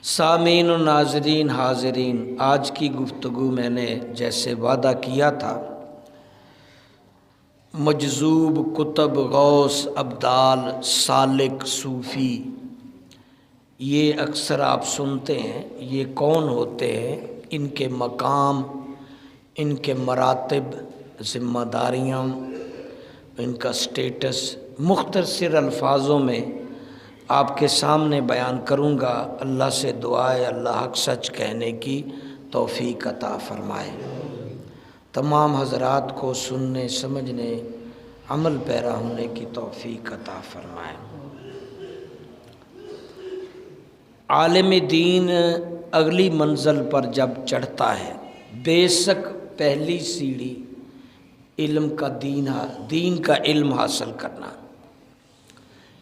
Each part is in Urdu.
سامعین و ناظرین حاضرین، آج کی گفتگو میں نے جیسے وعدہ کیا تھا مجذوب، کتب، غوث، ابدال، سالک، صوفی، یہ اکثر آپ سنتے ہیں۔ یہ کون ہوتے ہیں؟ ان کے مقام، ان کے مراتب، ذمہ داریاں، ان کا سٹیٹس مختصر الفاظوں میں آپ کے سامنے بیان کروں گا۔ اللہ سے دعا ہے اللہ حق سچ کہنے کی توفیق عطا فرمائے، تمام حضرات کو سننے، سمجھنے، عمل پیرا ہونے کی توفیق عطا فرمائے۔ عالم دین اگلی منزل پر جب چڑھتا ہے، بیسک پہلی سیڑھی علم کا دین کا علم حاصل کرنا،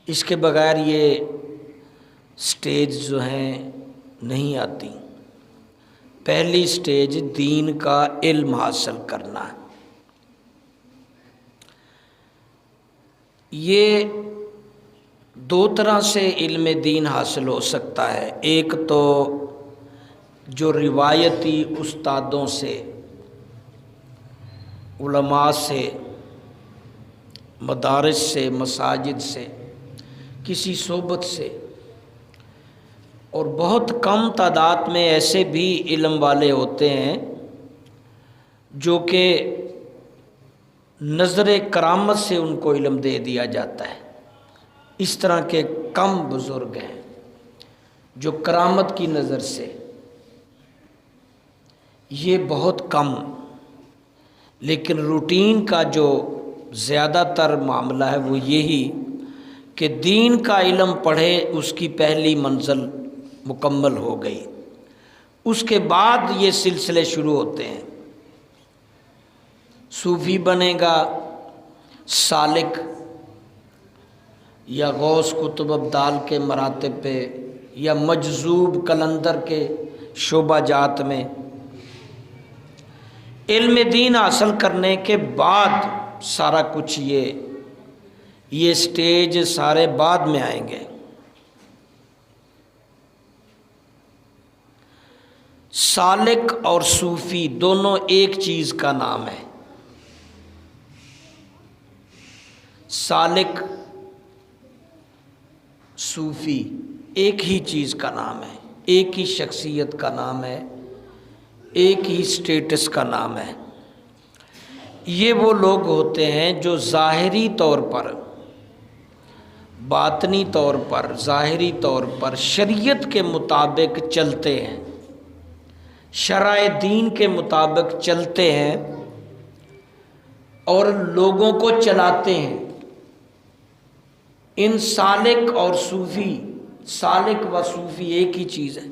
اس کے بغیر یہ سٹیج جو ہیں نہیں آتی۔ پہلی سٹیج دین کا علم حاصل کرنا ہے۔ یہ دو طرح سے علم دین حاصل ہو سکتا ہے۔ ایک تو جو روایتی استادوں سے، علماء سے، مدارس سے، مساجد سے، کسی صحبت سے، اور بہت کم تعداد میں ایسے بھی علم والے ہوتے ہیں جو کہ نظر کرامت سے ان کو علم دے دیا جاتا ہے۔ اس طرح کے کم بزرگ ہیں جو کرامت کی نظر سے، یہ بہت کم۔ لیکن روٹین کا جو زیادہ تر معاملہ ہے وہ یہی کہ دین کا علم پڑھے، اس کی پہلی منزل مکمل ہو گئی، اس کے بعد یہ سلسلے شروع ہوتے ہیں۔ صوفی بنے گا، سالک یا غوث، کتب، ابدال کے مراتب پہ، یا مجذوب قلندر کے شعبہ جات میں۔ علم دین حاصل کرنے کے بعد سارا کچھ یہ سٹیج سارے بعد میں آئیں گے۔ سالک اور صوفی دونوں ایک چیز کا نام ہے۔ سالک، صوفی ایک ہی چیز کا نام ہے، ایک ہی شخصیت کا نام ہے، ایک ہی سٹیٹس کا نام ہے۔ یہ وہ لوگ ہوتے ہیں جو ظاہری طور پر، باطنی طور پر، ظاہری طور پر شریعت کے مطابق چلتے ہیں، شرع دین کے مطابق چلتے ہیں اور لوگوں کو چلاتے ہیں۔ ان سالک اور صوفی، سالک و صوفی ایک ہی چیز ہے۔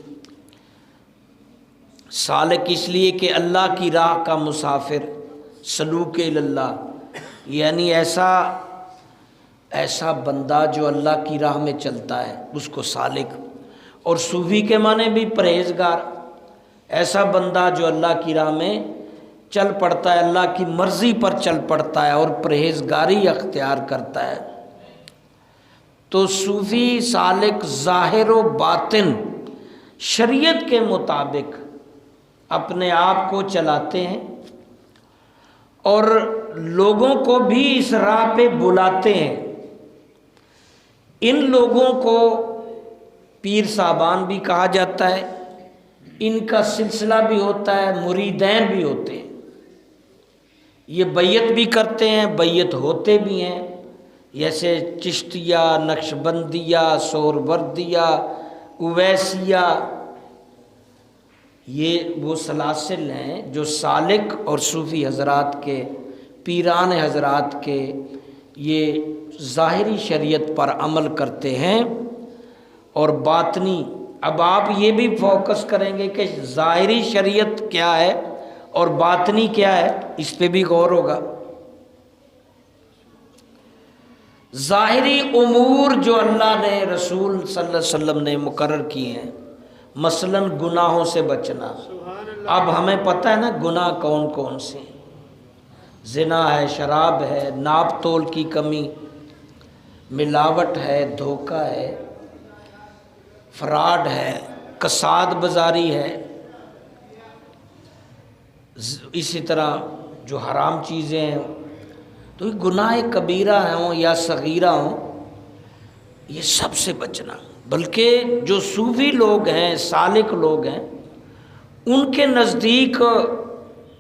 سالک اس لیے کہ اللہ کی راہ کا مسافر، سلوک اللہ، یعنی ایسا بندہ جو اللہ کی راہ میں چلتا ہے اس کو سالک، اور صوفی کے معنی بھی پرہیزگار، ایسا بندہ جو اللہ کی راہ میں چل پڑتا ہے، اللہ کی مرضی پر چل پڑتا ہے اور پرہیزگاری اختیار کرتا ہے۔ تو صوفی، سالک ظاہر و باطن شریعت کے مطابق اپنے آپ کو چلاتے ہیں اور لوگوں کو بھی اس راہ پہ بلاتے ہیں۔ ان لوگوں کو پیر صاحبان بھی کہا جاتا ہے، ان کا سلسلہ بھی ہوتا ہے، مریدین بھی ہوتے ہیں۔ یہ بیعت بھی کرتے ہیں، بیعت ہوتے بھی ہیں، جیسے چشتیہ، نقشبندیہ، سہروردیہ، اویسیہ، یہ وہ سلاسل ہیں جو سالک اور صوفی حضرات کے، پیران حضرات کے، یہ ظاہری شریعت پر عمل کرتے ہیں اور باطنی۔ اب آپ یہ بھی فوکس کریں گے کہ ظاہری شریعت کیا ہے اور باطنی کیا ہے، اس پہ بھی غور ہوگا۔ ظاہری امور جو اللہ نے، رسول صلی اللہ علیہ وسلم نے مقرر کیے ہیں، مثلا گناہوں سے بچنا۔ اب ہمیں پتہ ہے نا گناہ کون کون سے ہیں۔ زنا ہے، شراب ہے، ناپ تول کی کمی، ملاوٹ ہے، دھوکہ ہے، فراڈ ہے، کساد بازاری ہے، اسی طرح جو حرام چیزیں ہیں، تو یہ گناہ کبیرہ ہوں یا صغیرہ ہوں، یہ سب سے بچنا۔ بلکہ جو صوفی لوگ ہیں، سالک لوگ ہیں، ان کے نزدیک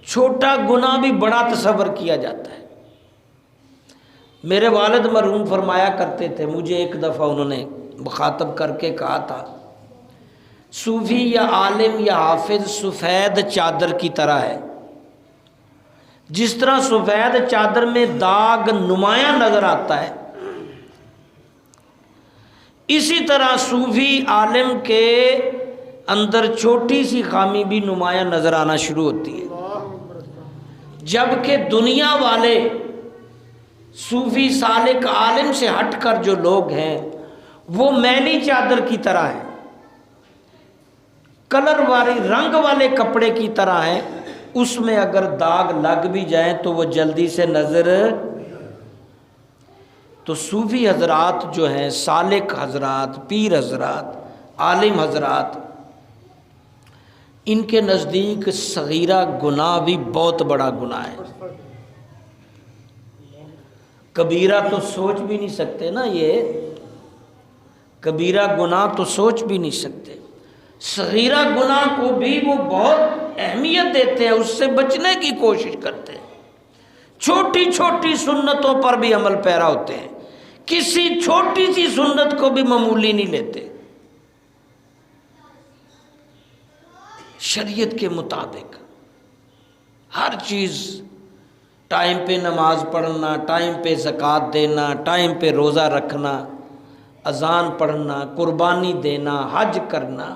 چھوٹا گناہ بھی بڑا تصور کیا جاتا ہے۔ میرے والد مرحوم فرمایا کرتے تھے، مجھے ایک دفعہ انہوں نے مخاطب کر کے کہا تھا، صوفی یا عالم یا حافظ سفید چادر کی طرح ہے، جس طرح سفید چادر میں داغ نمایاں نظر آتا ہے، اسی طرح صوفی عالم کے اندر چھوٹی سی خامی بھی نمایاں نظر آنا شروع ہوتی ہے، جبکہ دنیا والے صوفی سالک عالم سے ہٹ کر جو لوگ ہیں وہ میلی چادر کی طرح ہیں، کلر والی رنگ والے کپڑے کی طرح ہیں، اس میں اگر داغ لگ بھی جائیں تو وہ جلدی سے نظر۔ تو صوفی حضرات جو ہیں، سالک حضرات، پیر حضرات، عالم حضرات، ان کے نزدیک صغیرہ گناہ بھی بہت بڑا گناہ ہے۔ کبیرہ تو سوچ بھی نہیں سکتے نا، یہ کبیرہ گناہ تو سوچ بھی نہیں سکتے، صغیرہ گناہ کو بھی وہ بہت اہمیت دیتے ہیں، اس سے بچنے کی کوشش کرتے ہیں، چھوٹی چھوٹی سنتوں پر بھی عمل پیرا ہوتے ہیں، کسی چھوٹی سی سنت کو بھی معمولی نہیں لیتے، شریعت کے مطابق ہر چیز، ٹائم پہ نماز پڑھنا، ٹائم پہ زکوٰۃ دینا، ٹائم پہ روزہ رکھنا، اذان پڑھنا، قربانی دینا، حج کرنا،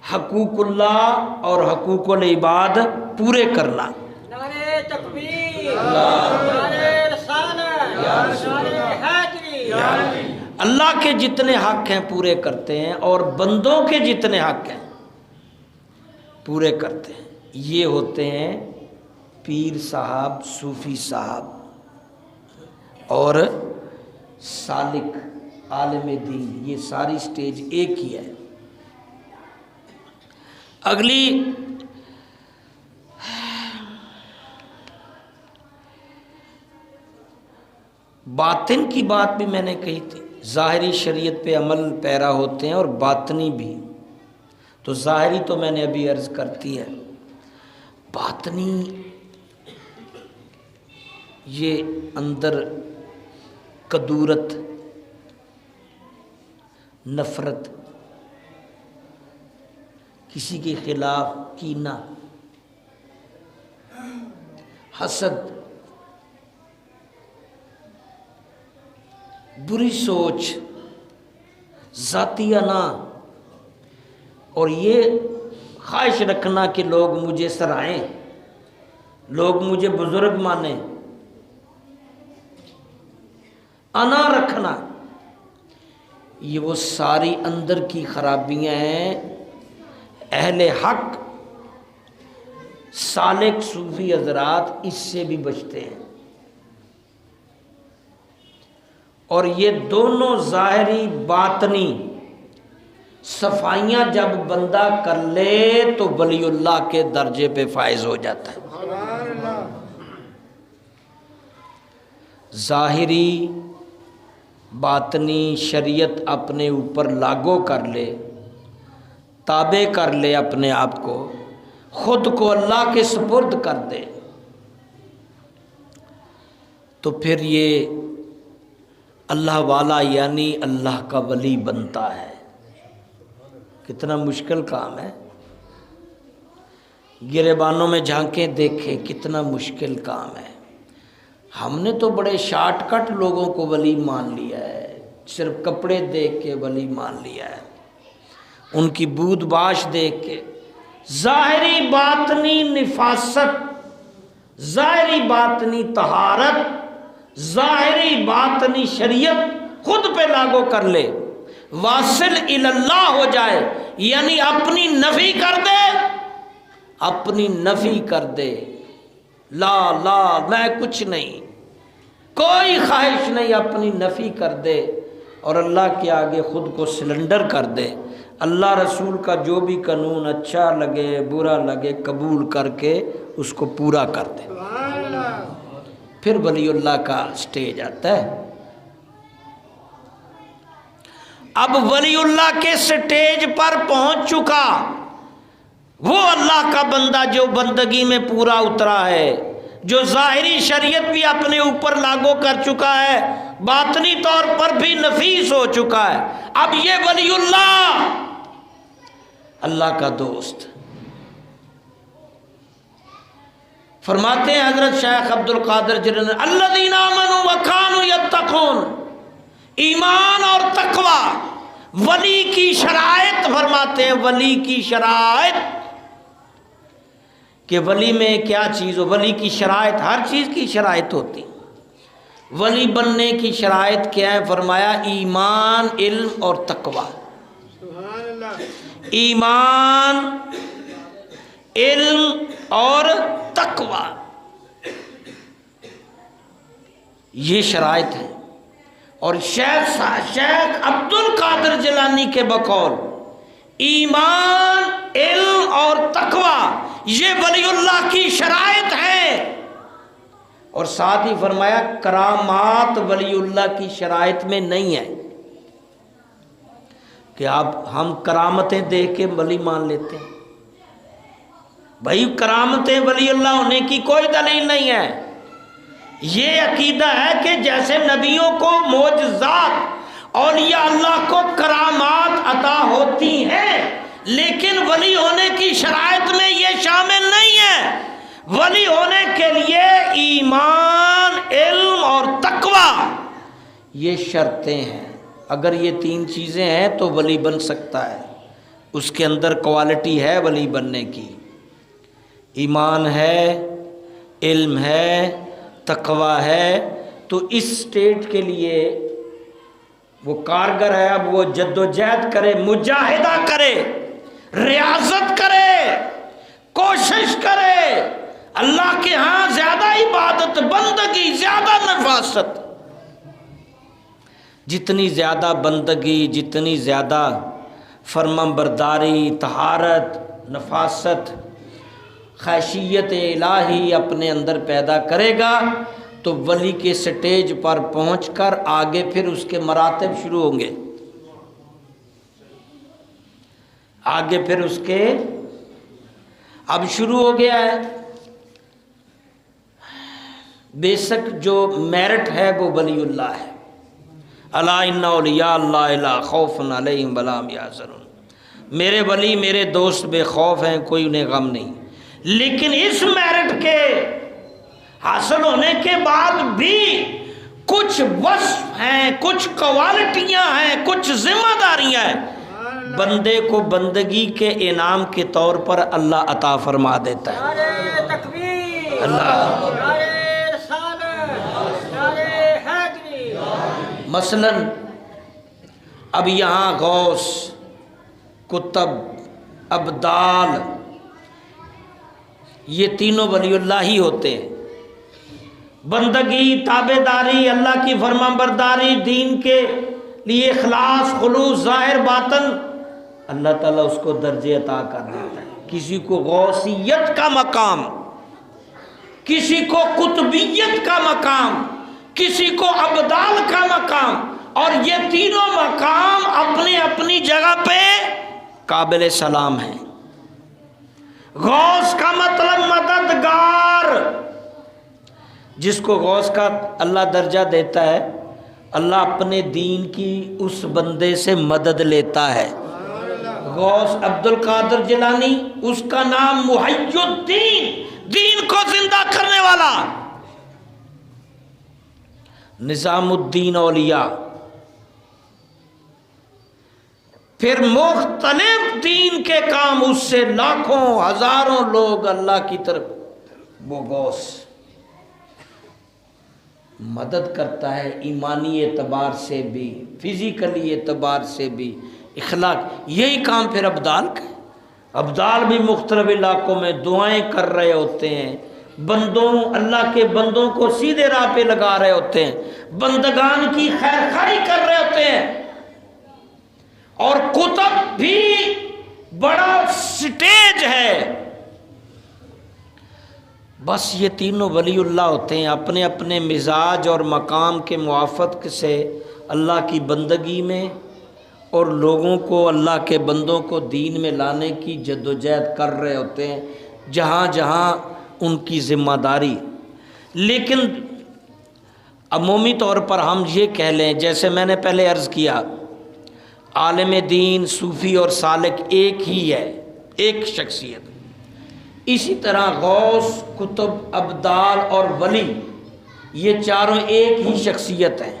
حقوق اللہ اور حقوق العباد پورے کرنا۔ نعرہ تکبیر، نعرہ رسالت، نعرہ حیدری۔ اللہ کے جتنے حق ہیں پورے کرتے ہیں، اور بندوں کے جتنے حق ہیں پورے کرتے ہیں۔ یہ ہوتے ہیں پیر صاحب، صوفی صاحب اور سالک عالم دین، یہ ساری سٹیج ایک ہی ہے۔ اگلی باطن کی بات بھی میں نے کہی تھی، ظاہری شریعت پہ عمل پیرا ہوتے ہیں اور باطنی بھی۔ تو ظاہری تو میں نے ابھی عرض کرتی ہے، باطنی یہ اندر کدورت، نفرت، کسی کے خلاف کینہ، حسد، بری سوچ، ذاتی انا، اور یہ خواہش رکھنا کہ لوگ مجھے سراہیں، لوگ مجھے بزرگ مانیں، انا رکھنا، یہ وہ ساری اندر کی خرابیاں ہیں۔ اہل حق سالک صوفی حضرات اس سے بھی بچتے ہیں، اور یہ دونوں ظاہری باطنی صفائیاں جب بندہ کر لے تو ولی اللہ کے درجے پہ فائز ہو جاتا ہے۔ ظاہری باطنی شریعت اپنے اوپر لاگو کر لے، تابع کر لے، اپنے آپ کو، خود کو اللہ کے سپرد کر دے، تو پھر یہ اللہ والا یعنی اللہ کا ولی بنتا ہے۔ کتنا مشکل کام ہے، گریبانوں میں جھانکیں دیکھیں، کتنا مشکل کام ہے۔ ہم نے تو بڑے شارٹ کٹ لوگوں کو ولی مان لیا ہے، صرف کپڑے دیکھ کے ولی مان لیا ہے، ان کی بود باش دیکھ کے۔ ظاہری باطنی نفاست، ظاہری باطنی طہارت، ظاہری باطنی شریعت خود پہ لاگو کر لے، واصل اللہ ہو جائے، یعنی اپنی نفی کر دے، اپنی نفی کر دے، لا لا میں کچھ نہیں، کوئی خواہش نہیں، اپنی نفی کر دے، اور اللہ کے آگے خود کو سلنڈر کر دے، اللہ رسول کا جو بھی قانون اچھا لگے برا لگے قبول کر کے اس کو پورا کر دے، پھر ولی اللہ کا سٹیج آتا ہے۔ اب ولی اللہ کے سٹیج پر پہنچ چکا وہ اللہ کا بندہ جو بندگی میں پورا اترا ہے، جو ظاہری شریعت بھی اپنے اوپر لاگو کر چکا ہے، باطنی طور پر بھی نفیس ہو چکا ہے۔ اب یہ ولی اللہ کا دوست۔ فرماتے ہیں حضرت شیخ عبد القادر جیلانی الذین آمنوا وکانوا یتقون، ایمان اور تقوی ولی کی شرائط۔ فرماتے ہیں ولی کی شرائط کہ ولی میں کیا چیز ہو، ولی کی شرائط ہر چیز کی شرائط ہوتی۔ ولی بننے کی شرائط کیا ہے؟ فرمایا ایمان، علم اور تقوی۔ ایمان، علم اور تقوی، یہ شرائط ہے۔ اور شیخ عبد القادر جیلانی کے بقول ایمان، علم اور تقوی یہ ولی اللہ کی شرائط ہے۔ اور ساتھ ہی فرمایا کرامات ولی اللہ کی شرائط میں نہیں ہے کہ ہم کرامتیں دیکھ کے ولی مان لیتے ہیں۔ بھائی کرامتیں ولی اللہ ہونے کی کوئی دلیل نہیں ہے۔ یہ عقیدہ ہے کہ جیسے نبیوں کو معجزات، اولیاء اللہ کو کرامات عطا ہوتی ہیں، لیکن ولی ہونے کی شرائط میں یہ شامل نہیں ہے۔ ولی ہونے کے لیے ایمان، علم اور تقوی یہ شرطیں ہیں۔ اگر یہ تین چیزیں ہیں تو ولی بن سکتا ہے، اس کے اندر کوالٹی ہے ولی بننے کی۔ ایمان ہے، علم ہے، تقوی ہے، تو اس سٹیج کے لیے وہ کارگر ہے۔ اب وہ جد و جہد کرے، مجاہدہ کرے، ریاضت کرے، کوشش کرے، اللہ کے ہاں زیادہ عبادت، بندگی، زیادہ نفاست۔ جتنی زیادہ بندگی، جتنی زیادہ فرمانبرداری، طہارت، نفاست، خشیت الہی اپنے اندر پیدا کرے گا تو ولی کے سٹیج پر پہنچ کر آگے پھر اس کے مراتب شروع ہوں گے۔ آگے پھر اس کے اب شروع ہو گیا ہے۔ بیسک جو میرٹ ہے وہ ولی اللہ ہے۔ الا ان اولیاء اللہ لا خوف علیہم ولا هم یحزنون، میرے ولی میرے دوست بے خوف ہیں، کوئی انہیں غم نہیں۔ لیکن اس میرٹ کے حاصل ہونے کے بعد بھی کچھ وصف ہیں، کچھ کوالٹیاں ہیں، کچھ ذمہ داریاں ہیں، بندے کو بندگی کے انعام کے طور پر اللہ عطا فرما دیتا ہے۔ نعرہ تکبیر، اللہ نعرہ رسالت، نعرہ حیدری۔ مثلاً اب یہاں غوث، کتب، ابدال، یہ تینوں ولی اللہ ہی ہوتے ہیں۔ بندگی، تابعداری، اللہ کی فرمانبرداری، دین کے لیے اخلاص، خلوص، ظاہر باطن، اللہ تعالیٰ اس کو درجے عطا کر دیتا ہے۔ کسی کو غوثیت کا مقام، کسی کو قطبیت کا مقام، کسی کو ابدال کا مقام، اور یہ تینوں مقام اپنی اپنی جگہ پہ قابل سلام ہیں۔ غوث کا مطلب مددگار، جس کو غوث کا اللہ درجہ دیتا ہے، اللہ اپنے دین کی اس بندے سے مدد لیتا ہے۔ غوث عبد القادر جیلانی، اس کا نام محی الدین، دین کو زندہ کرنے والا۔ نظام الدین اولیاء، پھر مختلف دین کے کام، اس سے لاکھوں ہزاروں لوگ اللہ کی طرف، وہ غوث مدد کرتا ہے، ایمانی اعتبار سے بھی، فزیکلی اعتبار سے بھی، اخلاق۔ یہی کام پھر ابدال کا ہے۔ ابدال بھی مختلف علاقوں میں دعائیں کر رہے ہوتے ہیں، بندوں، اللہ کے بندوں کو سیدھے راہ پہ لگا رہے ہوتے ہیں، بندگان کی خیر خواہی کر رہے ہوتے ہیں۔ اور کتب بھی بڑا سٹیج ہے. بس یہ تینوں ولی اللہ ہوتے ہیں، اپنے اپنے مزاج اور مقام کے موافق سے اللہ کی بندگی میں اور لوگوں کو، اللہ کے بندوں کو دین میں لانے کی جدوجہد کر رہے ہوتے ہیں جہاں جہاں ان کی ذمہ داری. لیکن عمومی طور پر ہم یہ کہہ لیں، جیسے میں نے پہلے عرض کیا، عالم دین، صوفی اور سالک ایک ہی ہے، ایک شخصیت. اسی طرح غوث، قطب، ابدال اور ولی، یہ چاروں ایک ہی شخصیت ہیں.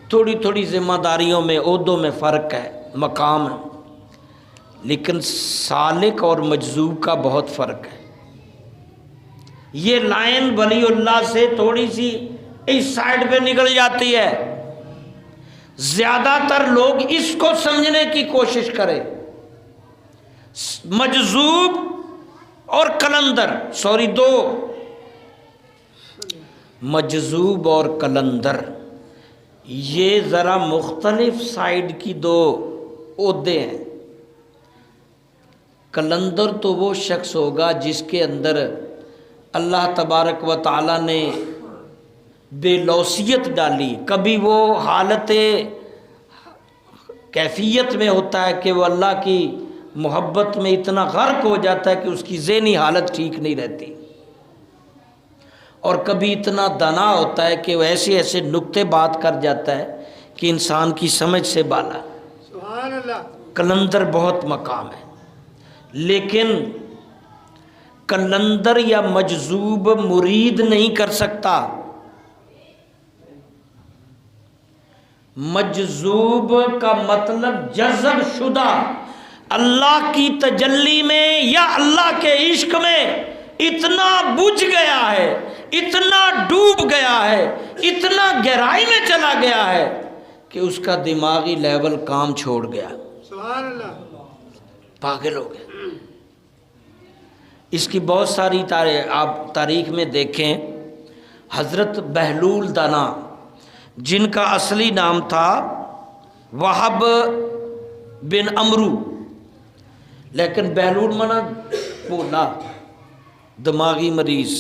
تھوڑی تھوڑی ذمہ داریوں میں، عہدوں میں فرق ہے، مقام ہے، لیکن سالک اور مجذوب کا بہت فرق ہے. یہ لائن ولی اللہ سے تھوڑی سی اس سائڈ پہ نکل جاتی ہے. زیادہ تر لوگ اس کو سمجھنے کی کوشش کریں. مجذوب اور کلندر، دو، مجذوب اور کلندر، یہ ذرا مختلف سائڈ کی دو عہدے ہیں. کلندر تو وہ شخص ہوگا جس کے اندر اللہ تبارک و تعالیٰ نے بے لوثیت ڈالی. کبھی وہ حالت کیفیت میں ہوتا ہے کہ وہ اللہ کی محبت میں اتنا غرق ہو جاتا ہے کہ اس کی ذہنی حالت ٹھیک نہیں رہتی، اور کبھی اتنا دانا ہوتا ہے کہ وہ ایسے ایسے نکتے بات کر جاتا ہے کہ انسان کی سمجھ سے بالا. سبحان اللہ. کلندر بہت مقام ہے، لیکن کلندر یا مجذوب مرید نہیں کر سکتا. مجذوب کا مطلب جذب شدہ، اللہ کی تجلی میں یا اللہ کے عشق میں اتنا بجھ گیا ہے، اتنا ڈوب گیا ہے، اتنا گہرائی میں چلا گیا ہے کہ اس کا دماغی لیول کام چھوڑ گیا، سبحان اللہ، پاگل ہو گیا. اس کی بہت ساری آپ تاریخ میں دیکھیں. حضرت بہلول دانا، جن کا اصلی نام تھا وہب بن عمرو، لیکن بہلول منا بولا دماغی مریض،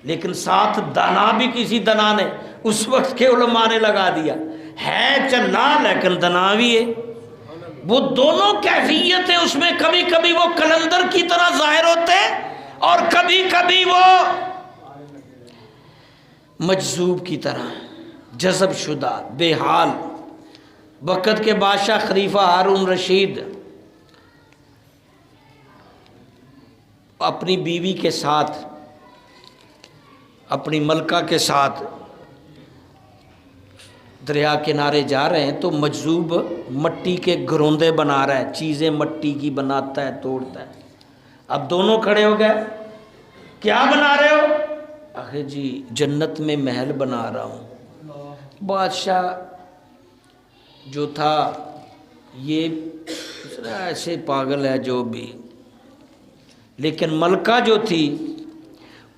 لیکن ساتھ دانا بھی کسی دانا نے اس وقت کے علماء نے لگا دیا ہے، چلا لیکن دانا بھی ہے. وہ دونوں کیفیت ہیں اس میں، کبھی کبھی وہ کلندر کی طرح ظاہر ہوتے اور کبھی کبھی وہ مجذوب کی طرح جذب شدہ، بے حال. وقت کے بادشاہ خلیفہ ہارون رشید اپنی بیوی کے ساتھ، اپنی ملکہ کے ساتھ دریا کنارے جا رہے ہیں تو مجذوب مٹی کے گروندے بنا رہا ہے، چیزیں مٹی کی بناتا ہے، توڑتا ہے. اب دونوں کھڑے ہو گئے، کیا بنا رہے ہو؟ آخر جی جنت میں محل بنا رہا ہوں. بادشاہ جو تھا یہ ایسے پاگل ہے جو بھی، لیکن ملکہ جو تھی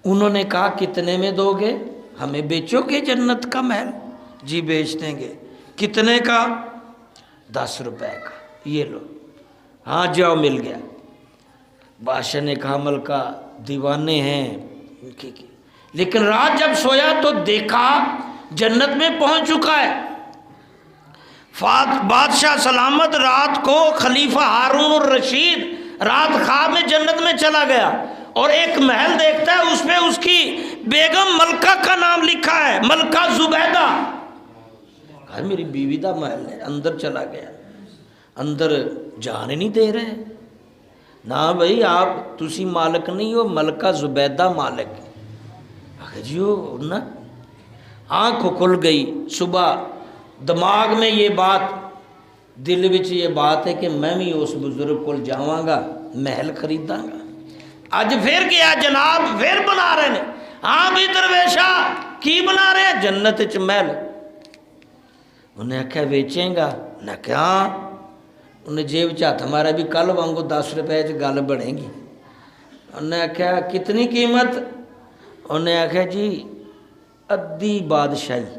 انہوں نے کہا کتنے میں دو گے؟ ہمیں بیچو گے جنت کا محل؟ جی بیچ دیں گے. کتنے کا؟ 10 روپے کا. یہ لو. ہاں جاؤ، مل گیا. بادشاہ نے کہا ملکہ دیوانے ہیں لیکن رات جب سویا تو دیکھا جنت میں پہنچ چکا ہے. بادشاہ سلامت رات کو خلیفہ ہارون الرشید رات خواب میں جنت میں چلا گیا اور ایک محل دیکھتا ہے، اس پہ اس کی بیگم ملکہ کا نام لکھا ہے، ملکہ زبیدہ. کہا میری بیوی دا محل ہے. اندر چلا گیا، اندر جانے نہیں دے رہے. نہ بھائی آپ تسی مالک نہیں ہو، ملکہ زبیدہ مالک. جی نا آنکھ کھل گئی. صبح دماغ میں یہ بات، دل وچ یہ بات ہے کہ میں بھی اس بزرگ کو جاواں گا، محل خریداں گا. اج پھر گیا جناب، پھر بنا رہے ہیں. ہاں بھی درویشا کی بنا رہے ہیں؟ جنت وچ محل. انہیں آخیا بیچیں گا؟ نہ کہ ہاں. انہیں جیب چ ہمارا بھی کل وانگو 10 روپے گل بنے گی. انہیں آخیا کتنی قیمت؟ انہیں آخیا جی ادھی بادشاہی.